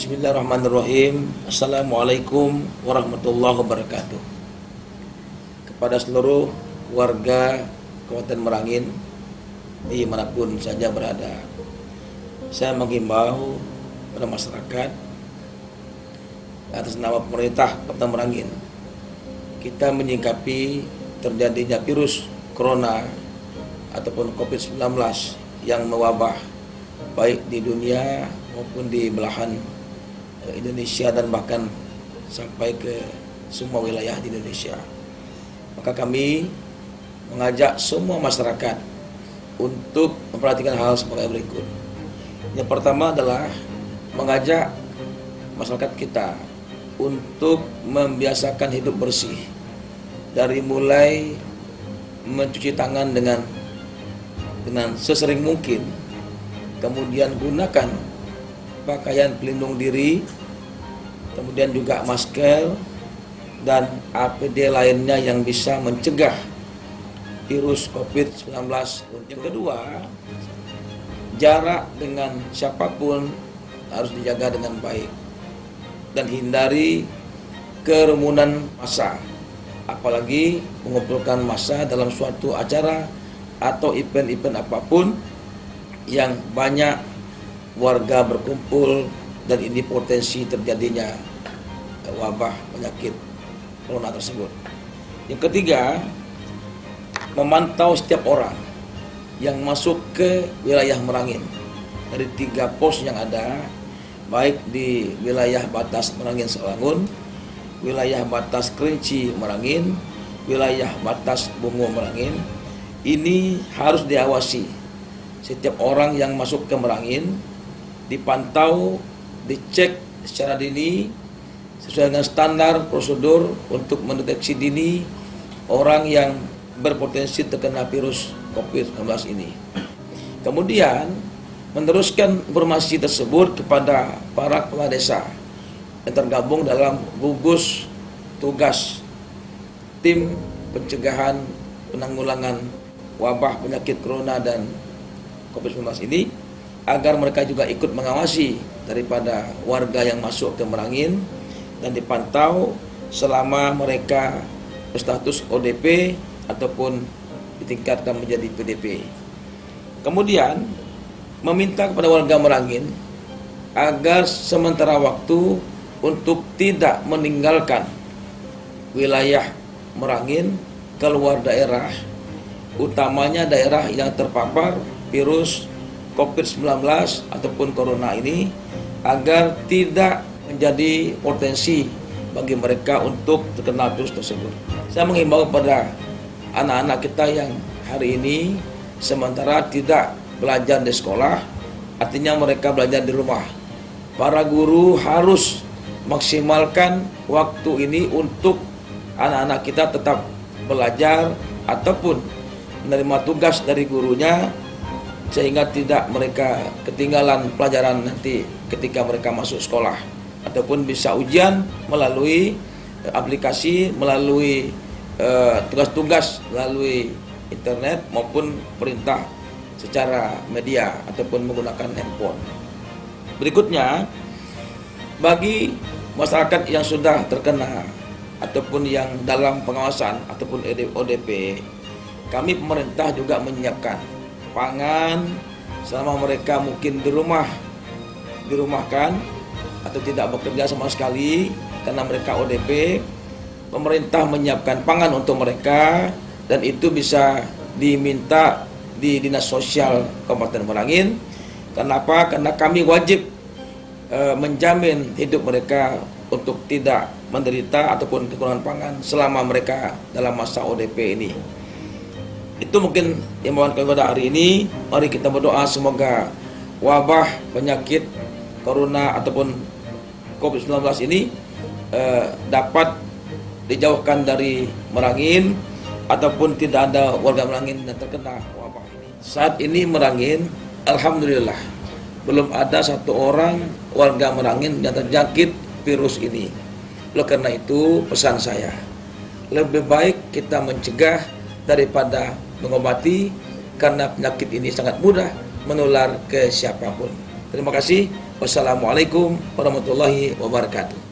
Bismillahirrahmanirrahim. Assalamualaikum warahmatullahi wabarakatuh. Kepada seluruh warga Kabupaten Merangin dimanapun saja berada, saya menghimbau pada masyarakat atas nama pemerintah Kabupaten Merangin, kita menyikapi terjadinya virus corona ataupun COVID-19 yang mewabah baik di dunia maupun di belahan Indonesia dan bahkan sampai ke semua wilayah di Indonesia. Maka kami mengajak semua masyarakat untuk memperhatikan hal sebagai berikut. Yang pertama adalah mengajak masyarakat kita untuk membiasakan hidup bersih, dari mulai mencuci tangan dengan sesering mungkin, kemudian gunakan pakaian pelindung diri, kemudian juga masker dan APD lainnya yang bisa mencegah virus COVID-19. Yang kedua, jarak dengan siapapun harus dijaga dengan baik dan hindari kerumunan massa, apalagi mengumpulkan massa dalam suatu acara atau event-event apapun yang banyak warga berkumpul dan ini potensi terjadinya wabah penyakit corona tersebut. Yang ketiga, memantau setiap orang yang masuk ke wilayah Merangin dari 3 pos yang ada, baik di wilayah batas Merangin Selangun, wilayah batas Kerinci Merangin, wilayah batas Bungo Merangin. Ini harus diawasi. Setiap orang yang masuk ke Merangin dipantau, dicek secara dini sesuai dengan standar prosedur untuk mendeteksi dini orang yang berpotensi terkena virus COVID-19 ini. Kemudian meneruskan informasi tersebut kepada para kepala desa yang tergabung dalam gugus tugas tim pencegahan penanggulangan wabah penyakit corona dan COVID-19 ini, agar mereka juga ikut mengawasi daripada warga yang masuk ke Merangin dan dipantau selama mereka berstatus ODP ataupun ditingkatkan menjadi PDP. Kemudian meminta kepada warga Merangin agar sementara waktu untuk tidak meninggalkan wilayah Merangin keluar daerah, utamanya daerah yang terpapar virus COVID-19 ataupun corona ini, agar tidak menjadi potensi bagi mereka untuk terkena virus tersebut. Saya menghimbau kepada anak-anak kita yang hari ini sementara tidak belajar di sekolah, artinya mereka belajar di rumah. Para guru harus maksimalkan waktu ini untuk anak-anak kita tetap belajar ataupun menerima tugas dari gurunya, sehingga tidak mereka ketinggalan pelajaran nanti ketika mereka masuk sekolah, ataupun bisa ujian melalui aplikasi, melalui tugas-tugas melalui internet maupun perintah secara media ataupun menggunakan handphone. Berikutnya, bagi masyarakat yang sudah terkena ataupun yang dalam pengawasan ataupun ODP, kami pemerintah juga menyiapkan pangan selama mereka mungkin dirumahkan atau tidak bekerja sama sekali karena mereka ODP. Pemerintah menyiapkan pangan untuk mereka dan itu bisa diminta di Dinas Sosial Kabupaten Merangin. Kenapa? Karena kami wajib menjamin hidup mereka untuk tidak menderita ataupun kekurangan pangan selama mereka dalam masa ODP ini. Itu mungkin imbauan kami pada hari ini. Mari kita berdoa semoga wabah penyakit corona ataupun COVID-19 ini dapat dijauhkan dari Merangin ataupun tidak ada warga Merangin yang terkena wabah ini. Saat ini Merangin, alhamdulillah, belum ada satu orang warga Merangin yang terjangkit virus ini. Oleh karena itu pesan saya, lebih baik kita mencegah daripada mengobati, karena penyakit ini sangat mudah menular ke siapapun. Terima kasih. Wassalamualaikum warahmatullahi wabarakatuh.